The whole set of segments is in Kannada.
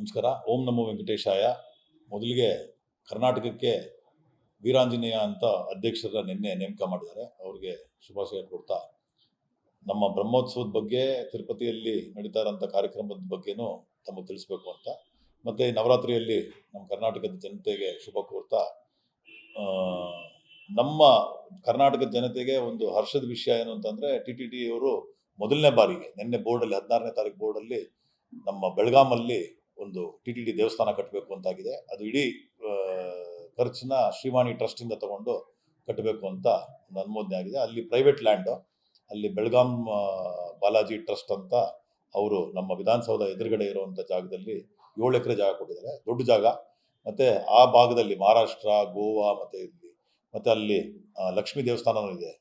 ನಮಸ್ಕಾರ. ಓಂ ನಮೋ ವೆಂಕಟೇಶಾಯ. ಮೊದಲಿಗೆ ಕರ್ನಾಟಕಕ್ಕೆ ವೀರಾಂಜನೇಯ ಅಂತ ಅಧ್ಯಕ್ಷರನ್ನ ನಿನ್ನೆ ನೇಮಕ ಮಾಡಿದ್ದಾರೆ. ಅವ್ರಿಗೆ ಶುಭಾಶಯ ಕೊಡ್ತಾ, ನಮ್ಮ ಬ್ರಹ್ಮೋತ್ಸವದ ಬಗ್ಗೆ, ತಿರುಪತಿಯಲ್ಲಿ ನಡೀತಾ ಇರೋಂಥ ಕಾರ್ಯಕ್ರಮದ ಬಗ್ಗೆನೂ ತಮಗೆ ತಿಳಿಸ್ಬೇಕು ಅಂತ, ಮತ್ತು ನವರಾತ್ರಿಯಲ್ಲಿ ನಮ್ಮ ಕರ್ನಾಟಕದ ಜನತೆಗೆ ಶುಭ ಕೋರ್ತಾ, ನಮ್ಮ ಕರ್ನಾಟಕದ ಜನತೆಗೆ ಒಂದು ಹರ್ಷದ ವಿಷಯ ಏನು ಅಂತಂದರೆ, TTD ಅವರು ಮೊದಲನೇ ಬಾರಿಗೆ ನಿನ್ನೆ ಬೋರ್ಡಲ್ಲಿ 16ನೇ ತಾರೀಕು ಬೋರ್ಡಲ್ಲಿ ನಮ್ಮ ಬೆಳಗಾಮಲ್ಲಿ ಒಂದು TTD ದೇವಸ್ಥಾನ ಕಟ್ಟಬೇಕು ಅಂತಾಗಿದೆ. ಅದು ಇಡೀ ಖರ್ಚನ್ನ ಶ್ರೀವಾಣಿ ಟ್ರಸ್ಟಿಂದ ತಗೊಂಡು ಕಟ್ಟಬೇಕು ಅಂತ ಒಂದು ಅನುಮೋದನೆ ಆಗಿದೆ. ಅಲ್ಲಿ ಪ್ರೈವೇಟ್ ಲ್ಯಾಂಡು, ಅಲ್ಲಿ ಬೆಳಗಾಂ ಬಾಲಾಜಿ ಟ್ರಸ್ಟ್ ಅಂತ ಅವರು ನಮ್ಮ ವಿಧಾನಸೌಧ ಎದುರುಗಡೆ ಇರುವಂಥ ಜಾಗದಲ್ಲಿ 7 ಎಕರೆ ಜಾಗ ಕೊಟ್ಟಿದ್ದಾರೆ, ದೊಡ್ಡ ಜಾಗ. ಮತ್ತು ಆ ಭಾಗದಲ್ಲಿ ಮಹಾರಾಷ್ಟ್ರ, ಗೋವಾ ಮತ್ತು ಇಲ್ಲಿ ಮತ್ತು ಅಲ್ಲಿ ಲಕ್ಷ್ಮೀ ದೇವಸ್ಥಾನವೂ ಇದೆ.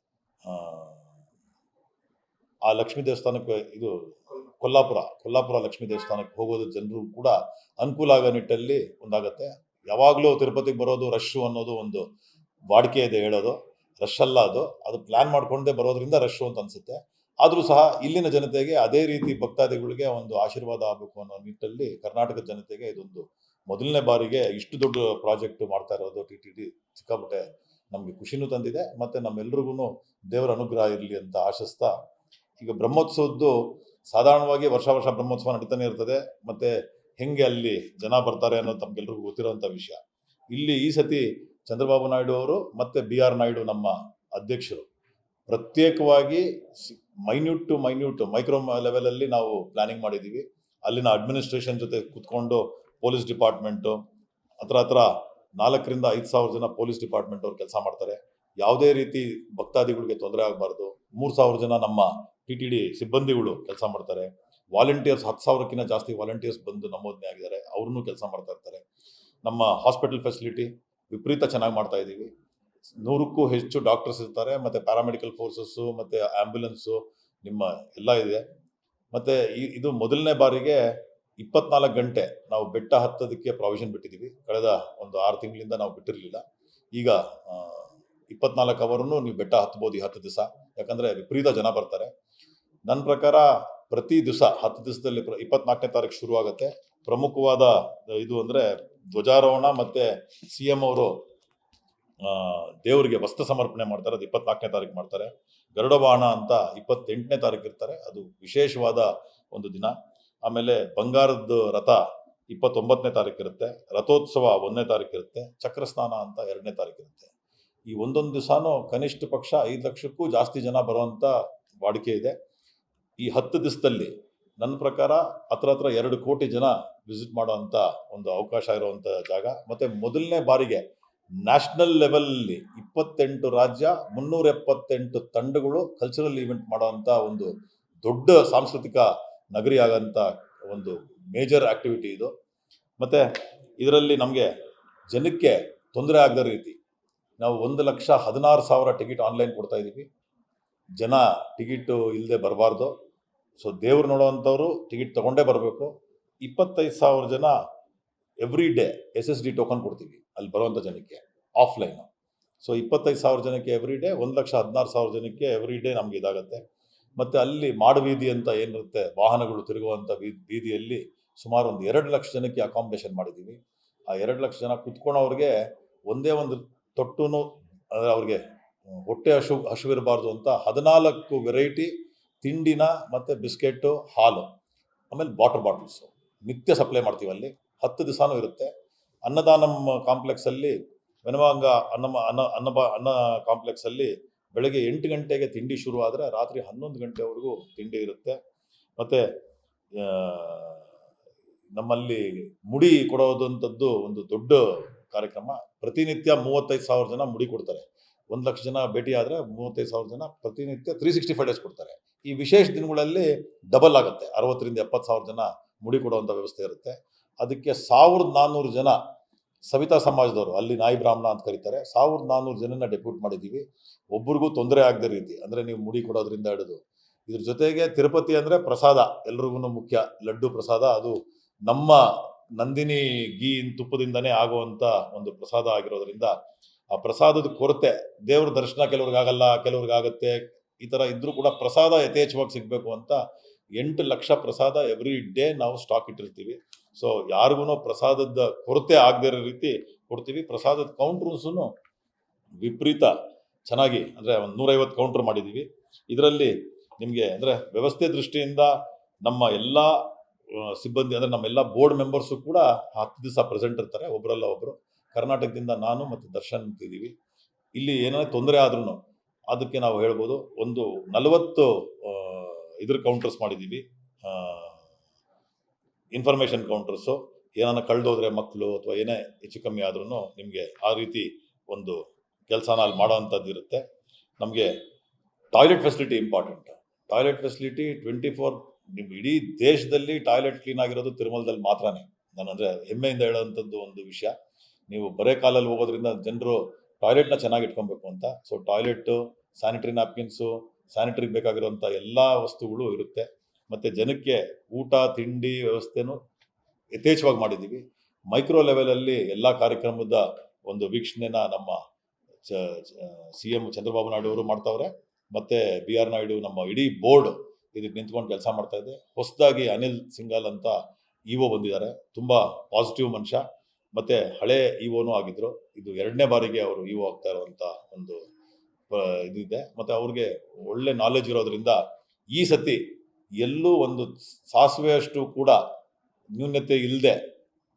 ಆ ಲಕ್ಷ್ಮೀ ದೇವಸ್ಥಾನಕ್ಕೆ ಇದು ಕೊಲ್ಲಾಪುರ ಲಕ್ಷ್ಮೀ ದೇವಸ್ಥಾನಕ್ಕೆ ಹೋಗೋದು ಜನರು ಕೂಡ ಅನುಕೂಲ ಆಗೋ ನಿಟ್ಟಲ್ಲಿ ಒಂದಾಗತ್ತೆ. ಯಾವಾಗಲೂ ತಿರುಪತಿಗೆ ಬರೋದು ರಶ್ಶು ಅನ್ನೋದು ಒಂದು ವಾಡಿಕೆ ಇದೆ ಹೇಳೋದು, ರಶ್ ಅಲ್ಲ, ಅದು ಪ್ಲ್ಯಾನ್ ಮಾಡ್ಕೊಂಡೇ ಬರೋದ್ರಿಂದ ರಶ್ಶು ಅಂತ ಅನಿಸುತ್ತೆ. ಆದರೂ ಸಹ ಇಲ್ಲಿನ ಜನತೆಗೆ ಅದೇ ರೀತಿ ಭಕ್ತಾದಿಗಳಿಗೆ ಒಂದು ಆಶೀರ್ವಾದ ಆಗಬೇಕು ಅನ್ನೋ ನಿಟ್ಟಲ್ಲಿ ಕರ್ನಾಟಕದ ಜನತೆಗೆ ಇದೊಂದು ಮೊದಲನೇ ಬಾರಿಗೆ ಇಷ್ಟು ದೊಡ್ಡ ಪ್ರಾಜೆಕ್ಟ್ ಮಾಡ್ತಾ ಇರೋದು TTD ಸಿಕ್ಕಾಪಟ್ಟೆ ನಮಗೆ ಖುಷಿನೂ ತಂದಿದೆ. ಮತ್ತು ನಮ್ಮೆಲ್ರಿಗೂ ದೇವರ ಅನುಗ್ರಹ ಇರಲಿ ಅಂತ ಆಶಿಸ್ತಾ, ಈಗ ಬ್ರಹ್ಮೋತ್ಸವದ್ದು ಸಾಧಾರಣವಾಗಿ ವರ್ಷ ಬ್ರಹ್ಮೋತ್ಸವ ನಡೀತಾನೆ ಇರ್ತದೆ. ಮತ್ತು ಹೆಂಗೆ ಅಲ್ಲಿ ಜನ ಬರ್ತಾರೆ ಅನ್ನೋದು ತಮಗೆಲ್ರಿಗೂ ಗೊತ್ತಿರೋಂಥ ವಿಷಯ. ಇಲ್ಲಿ ಈ ಸತಿ ಚಂದ್ರಬಾಬು ನಾಯ್ಡು ಅವರು ಮತ್ತು BR ನಾಯ್ಡು ನಮ್ಮ ಅಧ್ಯಕ್ಷರು ಪ್ರತ್ಯೇಕವಾಗಿ ಮೈನ್ಯೂಟ್ ಟು ಮೈಕ್ರೋ ಲೆವೆಲಲ್ಲಿ ನಾವು ಪ್ಲ್ಯಾನಿಂಗ್ ಮಾಡಿದ್ದೀವಿ. ಅಲ್ಲಿನ ಅಡ್ಮಿನಿಸ್ಟ್ರೇಷನ್ ಜೊತೆ ಕೂತ್ಕೊಂಡು ಪೊಲೀಸ್ ಡಿಪಾರ್ಟ್ಮೆಂಟು ಹತ್ರ 4,000 ರಿಂದ 5,000 ಜನ ಪೊಲೀಸ್ ಡಿಪಾರ್ಟ್ಮೆಂಟ್ ಅವ್ರು ಕೆಲಸ ಮಾಡ್ತಾರೆ. ಯಾವುದೇ ರೀತಿ ಭಕ್ತಾದಿಗಳಿಗೆ ತೊಂದರೆ ಆಗಬಾರ್ದು. 3,000 ಜನ ನಮ್ಮ TTD ಸಿಬ್ಬಂದಿಗಳು ಕೆಲಸ ಮಾಡ್ತಾರೆ. ವಾಲಂಟಿಯರ್ಸ್ 10,000ಕ್ಕಿಂತ ಜಾಸ್ತಿ ವಾಲಂಟಿಯರ್ಸ್ ಬಂದು ನಮೂದನೆ ಆಗಿದ್ದಾರೆ, ಅವ್ರನ್ನೂ ಕೆಲಸ ಮಾಡ್ತಾ ಇರ್ತಾರೆ. ನಮ್ಮ ಹಾಸ್ಪಿಟಲ್ ಫೆಸಿಲಿಟಿ ವಿಪರೀತ ಚೆನ್ನಾಗಿ ಮಾಡ್ತಾ ಇದ್ದೀವಿ. 100ಕ್ಕೂ ಹೆಚ್ಚು ಡಾಕ್ಟರ್ಸ್ ಇರ್ತಾರೆ, ಮತ್ತು ಪ್ಯಾರಾಮೆಡಿಕಲ್ ಫೋರ್ಸಸ್ಸು ಮತ್ತು ಆ್ಯಂಬುಲೆನ್ಸು ನಿಮ್ಮ ಎಲ್ಲ ಇದೆ. ಮತ್ತು ಇದು ಮೊದಲನೇ ಬಾರಿಗೆ 24 ಗಂಟೆ ನಾವು ಬೆಟ್ಟ ಹತ್ತೋದಕ್ಕೆ ಪ್ರಾವಿಷನ್ ಬಿಟ್ಟಿದ್ದೀವಿ. ಕಳೆದ ಒಂದು 6 ತಿಂಗಳಿಂದ ನಾವು ಬಿಟ್ಟಿರಲಿಲ್ಲ. ಈಗ 24 ಅವರನ್ನು ನೀವು ಬೆಟ್ಟ ಹತ್ಬೋದು ಈ 10 ದಿವಸ, ಯಾಕಂದರೆ ವಿಪರೀತ ಜನ ಬರ್ತಾರೆ. ನನ್ನ ಪ್ರಕಾರ ಪ್ರತಿ ದಿವಸ 10 ದಿವಸದಲ್ಲಿ 24ನೇ ತಾರೀಕು ಶುರುವಾಗುತ್ತೆ. ಪ್ರಮುಖವಾದ ಇದು ಅಂದರೆ ಧ್ವಜಾರೋಹಣ, ಮತ್ತು CM ಅವರು ದೇವರಿಗೆ ವಸ್ತ್ರ ಸಮರ್ಪಣೆ ಮಾಡ್ತಾರೆ, ಅದು 24ನೇ ತಾರೀಕು ಮಾಡ್ತಾರೆ. ಗರುಡ ವಾಹನ ಅಂತ 28ನೇ ತಾರೀಕು ಇರ್ತಾರೆ, ಅದು ವಿಶೇಷವಾದ ಒಂದು ದಿನ. ಆಮೇಲೆ ಬಂಗಾರದ ರಥ 29ನೇ ತಾರೀಕು ಇರುತ್ತೆ, ರಥೋತ್ಸವ 1ನೇ ತಾರೀಕು ಇರುತ್ತೆ, ಚಕ್ರಸ್ನಾನ ಅಂತ 2ನೇ ತಾರೀಕು ಇರುತ್ತೆ. ಈ ಒಂದೊಂದು ದಿವಸನೂ ಕನಿಷ್ಠ ಪಕ್ಷ 5 ಲಕ್ಷಕ್ಕೂ ಜಾಸ್ತಿ ಜನ ಬರುವಂಥ ವಾಡಿಕೆ ಇದೆ. ಈ 10 ದಿವಸದಲ್ಲಿ ನನ್ನ ಪ್ರಕಾರ ಹತ್ರ 2 ಕೋಟಿ ಜನ ವಿಸಿಟ್ ಮಾಡೋವಂಥ ಒಂದು ಅವಕಾಶ ಇರುವಂಥ ಜಾಗ. ಮತ್ತು ಮೊದಲನೇ ಬಾರಿಗೆ ನ್ಯಾಷನಲ್ ಲೆವೆಲಲ್ಲಿ 28 ರಾಜ್ಯ 378 ತಂಡಗಳು ಕಲ್ಚರಲ್ ಈವೆಂಟ್ ಮಾಡೋವಂಥ ಒಂದು ದೊಡ್ಡ ಸಾಂಸ್ಕೃತಿಕ ನಗರಿ ಆಗೋಂಥ ಒಂದು ಮೇಜರ್ ಆ್ಯಕ್ಟಿವಿಟಿ ಇದು. ಮತ್ತು ಇದರಲ್ಲಿ ನಮಗೆ ಜನಕ್ಕೆ ತೊಂದರೆ ಆಗದ ರೀತಿ ನಾವು 1,16,000 ಟಿಕೆಟ್ ಆನ್ಲೈನ್ ಕೊಡ್ತಾ ಇದ್ದೀವಿ. ಜನ ಟಿಕೆಟು ಇಲ್ಲದೆ ಬರಬಾರ್ದು. ಸೊ ದೇವ್ರು ನೋಡೋವಂಥವ್ರು ಟಿಕೆಟ್ ತೊಗೊಂಡೇ ಬರಬೇಕು. 25,000 ಜನ ಎವ್ರಿ ಡೇ SSD ಟೋಕನ್ ಕೊಡ್ತೀವಿ ಅಲ್ಲಿ ಬರುವಂಥ ಜನಕ್ಕೆ ಆಫ್ಲೈನು. ಸೊ 25,000 ಜನಕ್ಕೆ ಎವ್ರಿ ಡೇ, 1,16,000 ಜನಕ್ಕೆ ಎವ್ರಿ ಡೇ ನಮಗೆ ಇದಾಗುತ್ತೆ. ಮತ್ತು ಅಲ್ಲಿ ಮಾಡಬೀದಿ ಅಂತ ಏನಿರುತ್ತೆ, ವಾಹನಗಳು ತಿರುಗುವಂಥ ಬೀದಿಯಲ್ಲಿ ಸುಮಾರು ಒಂದು 2 ಲಕ್ಷ ಜನಕ್ಕೆ ಅಕಾಮಿಡೇಷನ್ ಮಾಡಿದ್ದೀವಿ. ಆ 2 ಲಕ್ಷ ಜನ ಕುತ್ಕೊಳ್ಳೋರಿಗೆ ಒಂದೇ ಒಂದು ತೊಟ್ಟೂ ಅವ್ರಿಗೆ ಹೊಟ್ಟೆ ಹಸಿವಿರಬಾರ್ದು ಅಂತ 14 ವೆರೈಟಿ ತಿಂಡಿನ ಮತ್ತು ಬಿಸ್ಕೆಟು, ಹಾಲು, ಆಮೇಲೆ ವಾಟರ್ ಬಾಟಲ್ಸು ನಿತ್ಯ ಸಪ್ಲೈ ಮಾಡ್ತೀವಿ. ಅಲ್ಲಿ 10 ದಿವಸನೂ ಇರುತ್ತೆ. ಅನ್ನದಾನಂ ಕಾಂಪ್ಲೆಕ್ಸಲ್ಲಿ ವೆನವಾಂಗ ಅನ್ನ ಕಾಂಪ್ಲೆಕ್ಸಲ್ಲಿ ಬೆಳಗ್ಗೆ 8 ಗಂಟೆಗೆ ತಿಂಡಿ ಶುರು ಆದರೆ ರಾತ್ರಿ 11 ಗಂಟೆವರೆಗೂ ತಿಂಡಿ ಇರುತ್ತೆ. ಮತ್ತು ನಮ್ಮಲ್ಲಿ ಮುಡಿ ಕೊಡೋದಂಥದ್ದು ಒಂದು ದೊಡ್ಡ ಕಾರ್ಯಕ್ರಮ. ಪ್ರತಿನಿತ್ಯ 35,000 ಜನ ಮುಡಿ ಕೊಡ್ತಾರೆ. 1 ಲಕ್ಷ ಜನ ಭೇಟಿ ಆದರೆ 35,000 ಜನ ಪ್ರತಿನಿತ್ಯ 365 ಡೇಸ್ ಕೊಡ್ತಾರೆ. ಈ ವಿಶೇಷ ದಿನಗಳಲ್ಲಿ ಡಬಲ್ ಆಗುತ್ತೆ, 60,000 ರಿಂದ 70,000 ಜನ ಮುಡಿ ಕೊಡುವಂಥ ವ್ಯವಸ್ಥೆ ಇರುತ್ತೆ. ಅದಕ್ಕೆ 1,400 ಜನ ಸವಿತಾ ಸಮಾಜದವರು, ಅಲ್ಲಿ ನಾಯಿ ಬ್ರಾಹ್ಮಣ ಅಂತ ಕರೀತಾರೆ, 1,400 ಜನನ ಡೆಪ್ಯೂಟ್ ಮಾಡಿದ್ದೀವಿ. ಒಬ್ರಿಗೂ ತೊಂದರೆ ಆಗದ ರೀತಿ, ಅಂದರೆ ನೀವು ಮುಡಿ ಕೊಡೋದ್ರಿಂದ ಹಿಡಿದು ಇದ್ರ ಜೊತೆಗೆ ತಿರುಪತಿ ಅಂದರೆ ಪ್ರಸಾದ ಎಲ್ರಿಗೂ ಮುಖ್ಯ. ಲಡ್ಡು ಪ್ರಸಾದ, ಅದು ನಮ್ಮ ನಂದಿನಿ ಗೀ ತುಪ್ಪದಿಂದನೇ ಆಗುವಂಥ ಒಂದು ಪ್ರಸಾದ ಆಗಿರೋದ್ರಿಂದ ಆ ಪ್ರಸಾದದ ಕೊರತೆ, ದೇವ್ರ ದರ್ಶನ ಕೆಲವ್ರಿಗಾಗಲ್ಲ, ಕೆಲವ್ರಿಗಾಗತ್ತೆ, ಈ ಥರ ಇದ್ರೂ ಕೂಡ ಪ್ರಸಾದ ಯಥೇಚ್ಛವಾಗಿ ಸಿಗಬೇಕು ಅಂತ 8 ಲಕ್ಷ ಪ್ರಸಾದ ಎವ್ರಿ ಡೇ ನಾವು ಸ್ಟಾಕ್ ಇಟ್ಟಿರ್ತೀವಿ. ಸೊ ಯಾರಿಗೂ ಪ್ರಸಾದದ ಕೊರತೆ ಆಗದೇ ಇರೋ ರೀತಿ ಕೊಡ್ತೀವಿ. ಪ್ರಸಾದದ ಕೌಂಟ್ರೂಸೂ ವಿಪರೀತ ಚೆನ್ನಾಗಿ, ಅಂದರೆ ಒಂದು 150 ಕೌಂಟ್ರ್ ಮಾಡಿದ್ದೀವಿ. ಇದರಲ್ಲಿ ನಿಮಗೆ ಅಂದರೆ ವ್ಯವಸ್ಥೆ ದೃಷ್ಟಿಯಿಂದ ನಮ್ಮ ಎಲ್ಲ ಸಿಬ್ಬಂದಿ, ಅಂದರೆ ನಮ್ಮೆಲ್ಲ ಬೋರ್ಡ್ ಮೆಂಬರ್ಸು ಕೂಡ 10 ದಿವಸ ಪ್ರೆಸೆಂಟ್ ಇರ್ತಾರೆ, ಒಬ್ಬರಲ್ಲ ಒಬ್ಬರು. ಕರ್ನಾಟಕದಿಂದ ನಾನು ಮತ್ತು ದರ್ಶನ್ ಇದ್ದೀವಿ. ಇಲ್ಲಿ ಏನಾದ್ರು ತೊಂದರೆ ಆದ್ರೂ ಅದಕ್ಕೆ ನಾವು ಹೇಳ್ಬೋದು, ಒಂದು 40 ಇದ್ರ ಕೌಂಟರ್ಸ್ ಮಾಡಿದ್ದೀವಿ, ಇನ್ಫಾರ್ಮೇಷನ್ ಕೌಂಟರ್ಸು. ಏನಾನ ಕಳೆದೋದ್ರೆ ಮಕ್ಕಳು ಅಥವಾ ಏನೇ ಹೆಚ್ಚು ಕಮ್ಮಿ ಆದ್ರೂ ನಿಮಗೆ ಆ ರೀತಿ ಒಂದು ಕೆಲಸನ ಅಲ್ಲಿ ಮಾಡೋ ಅಂಥದ್ದು ಇರುತ್ತೆ. ನಮಗೆ toilet facility important. Toilet facility 24, ನಿಮ್ಮ ಇಡೀ ದೇಶದಲ್ಲಿ ಟಾಯ್ಲೆಟ್ ಕ್ಲೀನ್ ಆಗಿರೋದು ತಿರುಮಲದಲ್ಲಿ ಮಾತ್ರನೇ. ನಾನು ಅಂದರೆ ಹೆಮ್ಮೆಯಿಂದ ಹೇಳೋವಂಥದ್ದು ಒಂದು ವಿಷಯ. ನೀವು ಬರೇ ಕಾಲಲ್ಲಿ ಹೋಗೋದ್ರಿಂದ ಜನರು ಟಾಯ್ಲೆಟ್ನ ಚೆನ್ನಾಗಿ ಇಟ್ಕೊಬೇಕು ಅಂತ. ಸೊ ಟಾಯ್ಲೆಟ್ಟು, ಸ್ಯಾನಿಟರಿ ನ್ಯಾಪ್ಕಿನ್ಸು, ಸ್ಯಾನಿಟರಿಗೆ ಬೇಕಾಗಿರೋಂಥ ಎಲ್ಲ ವಸ್ತುಗಳು ಇರುತ್ತೆ. ಮತ್ತು ಜನಕ್ಕೆ ಊಟ ತಿಂಡಿ ವ್ಯವಸ್ಥೆನೂ ಯಥೇಚ್ಛವಾಗಿ ಮಾಡಿದ್ದೀವಿ. ಮೈಕ್ರೋ ಲೆವೆಲಲ್ಲಿ ಎಲ್ಲ ಕಾರ್ಯಕ್ರಮದ ಒಂದು ವೀಕ್ಷಣೆನ ನಮ್ಮ CM ಚಂದ್ರಬಾಬು ನಾಯ್ಡು ಅವರು ಮಾಡ್ತಾವ್ರೆ. ಮತ್ತು BR ನಾಯ್ಡು ನಮ್ಮ ಇಡೀ ಬೋರ್ಡ್ ಇದಕ್ಕೆ ನಿಂತ್ಕೊಂಡು ಕೆಲಸ ಮಾಡ್ತಾ ಇದೆ. ಹೊಸದಾಗಿ ಅನಿಲ್ ಸಿಂಗಾಲ್ ಅಂತ EO ಬಂದಿದ್ದಾರೆ. ತುಂಬ ಪಾಸಿಟಿವ್ ಮನುಷ್ಯ, ಮತ್ತು ಹಳೆ EOನೂ ಆಗಿದ್ದರು. ಇದು 2ನೇ ಬಾರಿಗೆ ಅವರು EO ಆಗ್ತಾ ಇರುವಂಥ ಒಂದು ಇದಿದೆ. ಮತ್ತು ಅವ್ರಿಗೆ ಒಳ್ಳೆ ನಾಲೆಜ್ ಇರೋದ್ರಿಂದ ಈ ಸತಿ ಎಲ್ಲೂ ಒಂದು ಸಾಸಿವೆಯಷ್ಟು ಕೂಡ ನ್ಯೂನ್ಯತೆ ಇಲ್ಲದೆ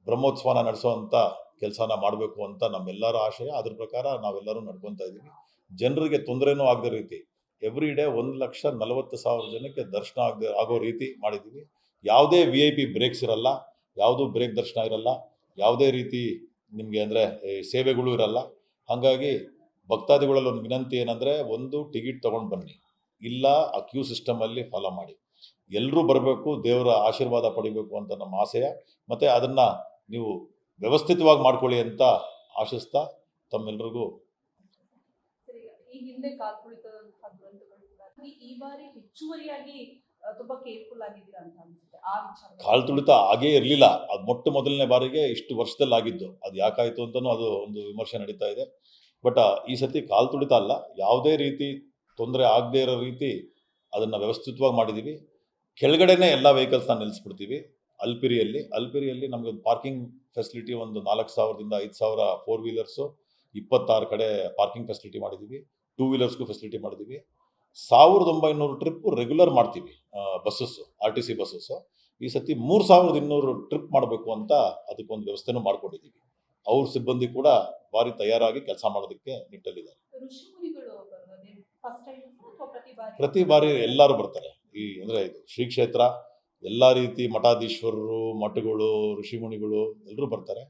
ಬ್ರಹ್ಮೋತ್ಸವನ ನಡೆಸೋವಂಥ ಕೆಲಸನ ಮಾಡಬೇಕು ಅಂತ ನಮ್ಮೆಲ್ಲರ ಆಶಯ. ಅದ್ರ ಪ್ರಕಾರ ನಾವೆಲ್ಲರೂ ನಡ್ಕೊತಾ ಇದ್ದೀವಿ. ಜನರಿಗೆ ತೊಂದರೆನೂ ಆಗದ ರೀತಿ ಎವ್ರಿ ಡೇ 1,40,000 ಜನಕ್ಕೆ ದರ್ಶನ ಆಗೋ ರೀತಿ ಮಾಡಿದ್ದೀವಿ. ಯಾವುದೇ VIP ಬ್ರೇಕ್ಸ್ ಇರಲ್ಲ, ಯಾವುದೂ ಬ್ರೇಕ್ ದರ್ಶನ ಇರಲ್ಲ, ಯಾವುದೇ ರೀತಿ ನಿಮಗೆ ಅಂದರೆ ಸೇವೆಗಳು ಇರಲ್ಲ. ಹಾಗಾಗಿ ಭಕ್ತಾದಿಗಳಲ್ಲಿ ಒಂದು ವಿನಂತಿ ಏನಂದರೆ, ಒಂದು ಟಿಕೆಟ್ ತೊಗೊಂಡು ಬನ್ನಿ, ಇಲ್ಲ ಆ ಕ್ಯೂ ಸಿಸ್ಟಮಲ್ಲಿ ಫಾಲೋ ಮಾಡಿ. ಎಲ್ಲರೂ ಬರಬೇಕು, ದೇವರ ಆಶೀರ್ವಾದ ಪಡಿಬೇಕು ಅಂತ ನಮ್ಮ ಆಶಯ. ಮತ್ತು ಅದನ್ನು ನೀವು ವ್ಯವಸ್ಥಿತವಾಗಿ ಮಾಡ್ಕೊಳ್ಳಿ ಅಂತ ಆಶಿಸ್ತಾ ತಮ್ಮೆಲ್ಲರಿಗೂ. ಈ ಹಿಂದೆ ಕಾಲ್ತುಳಿತದಂತಹ ದುರಂತಗಳು ಕೂಡ ಈ ಬಾರಿ ಹೆಚ್ಚುವರಿಯಾಗಿ ತುಂಬಾ ಕೇರ್ಫುಲ್ ಆಗಿದ್ದೀರಾ ಅಂತ ಅನ್ಸುತ್ತೆ. ಆ ವಿಚಾರ ಕಾಲ್ತುಳಿತ ಆಗೇ ಇರಲಿಲ್ಲ. ಅದು ಮೊದಲನೇ ಬಾರಿಗೆ ಇಷ್ಟು ವರ್ಷದಲ್ಲಿ ಆಗಿದ್ದು. ಅದು ಯಾಕಾಯಿತು ಅಂತಲೂ ಅದು ಒಂದು ವಿಮರ್ಶೆ ನಡೀತಾ ಇದೆ. ಬಟ್ ಈ ಸತಿ ಕಾಲ್ತುಳಿತ ಅಲ್ಲ, ಯಾವುದೇ ರೀತಿ ತೊಂದರೆ ಆಗದೇ ಇರೋ ರೀತಿ ಅದನ್ನು ವ್ಯವಸ್ಥಿತವಾಗಿ ಮಾಡಿದ್ದೀವಿ. ಕೆಳಗಡೆನೇ ಎಲ್ಲ ವೆಹಿಕಲ್ಸ್ನ ನಿಲ್ಲಿಸ್ಬಿಡ್ತೀವಿ. ಅಲ್ಪಿರಿಯಲ್ಲಿ ನಮಗೆ ಪಾರ್ಕಿಂಗ್ ಫೆಸಿಲಿಟಿ ಒಂದು 4,000ದಿಂದ 5,000 4 ವೀಲರ್ಸು, 26 ಕಡೆ ಪಾರ್ಕಿಂಗ್ ಫೆಸಿಲಿಟಿ ಮಾಡಿದ್ದೀವಿ. 2 ವೀಲರ್ಸ್ಗೂ ಫೆಸಿಲಿಟಿ ಮಾಡಿದ್ದೀವಿ. 1,900 ಟ್ರಿಪ್ ರೆಗ್ಯುಲರ್ ಮಾಡ್ತೀವಿ ಬಸ್ಸಸ್ಸು, RTC ಬಸ್ಸಸ್ಸು. ಈ ಸತಿ 3,200 ಟ್ರಿಪ್ ಮಾಡಬೇಕು ಅಂತ ಅದಕ್ಕೊಂದು ವ್ಯವಸ್ಥೆನೂ ಮಾಡ್ಕೊಂಡಿದ್ದೀವಿ. ಅವ್ರ ಸಿಬ್ಬಂದಿ ಕೂಡ ಭಾರಿ ತಯಾರಾಗಿ ಕೆಲಸ ಮಾಡೋದಕ್ಕೆ ನಿಟ್ಟಲ್ಲಿದ್ದಾರೆ. ಪ್ರತಿ ಬಾರಿ ಎಲ್ಲರೂ ಬರ್ತಾರೆ. ಈ ಅಂದರೆ ಇದು ಶ್ರೀ ಕ್ಷೇತ್ರ, ಎಲ್ಲ ರೀತಿ ಮಠಾಧೀಶ್ವರರು, ಮಠಗಳು, ಋಷಿಮುನಿಗಳು ಎಲ್ಲರೂ ಬರ್ತಾರೆ.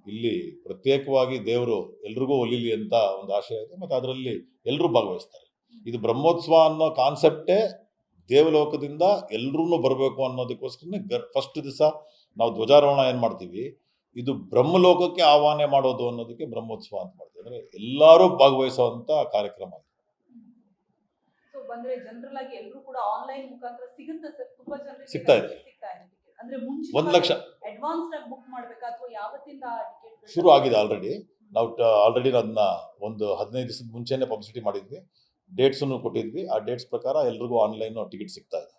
ಇಲ್ಲಿ ಪ್ರತ್ಯೇಕವಾಗಿ ದೇವರು ಎಲ್ರಿಗೂ ಒಲಿಲಿ ಅಂತ ಒಂದು ಆಶಯ ಇದೆ. ಮತ್ತು ಅದರಲ್ಲಿ ಎಲ್ಲರೂ ಭಾಗವಹಿಸ್ತಾರೆ. ಇದು ಬ್ರಹ್ಮೋತ್ಸವ ಅನ್ನೋ ಕಾನ್ಸೆಪ್ಟೇ ದೇವಲೋಕದಿಂದ ಎಲ್ಲರೂ ಬರಬೇಕು ಅನ್ನೋದಕ್ಕೋಸ್ಕರ ಫಸ್ಟ್ ದಿವಸ ನಾವು ಧ್ವಜಾರೋಹಣ ಏನು ಮಾಡ್ತೀವಿ, ಇದು ಬ್ರಹ್ಮಲೋಕಕ್ಕೆ ಆಹ್ವಾನ ಮಾಡೋದು ಅನ್ನೋದಕ್ಕೆ ಬ್ರಹ್ಮೋತ್ಸವ ಅಂತ ಮಾಡ್ತೀವಿ. ಅಂದರೆ ಎಲ್ಲರೂ ಭಾಗವಹಿಸುವಂಥ ಕಾರ್ಯಕ್ರಮ. ಬಂದ್ರೆ ಜನರಲ್ ಆಗಿ ಎಲ್ಲರೂ ಕೂಡ ಆನ್ಲೈನ್ ಮುಖಾಂತರ ಸಿಗುತ್ತೆ ಸರ್. ತುಂಬಾ ಜನರಿಗೆ ಸಿಗ್ತಾ ಇದೆ. ಅಂದ್ರೆ ಮುಂಚೆ 1 ಲಕ್ಷ ಅಡ್ವಾನ್ಸ್ ಆಗಿ ಬುಕ್ ಮಾಡಬೇಕಾ ಅಥವಾ ಯಾವತ್ತಿಂದ ಟಿಕೆಟ್ ಶುರು ಆಗಿದೆ ಆಲ್ರೆಡಿ. ನಾವು ಅದನ್ನ ಒಂದು 15 ದಿವಸದ ಮುಂಚೆನೇ ಪಬ್ಲಿಸಿಟಿ ಮಾಡಿದ್ವಿ, ಡೇಟ್ಸನ್ನು ಕೊಟ್ಟಿದ್ವಿ. ಆ ಡೇಟ್ಸ್ ಪ್ರಕಾರ ಎಲ್ರಿಗೂ ಆನ್ಲೈನ್ ಟಿಕೆಟ್ ಸಿಗ್ತಾ ಇದೆ.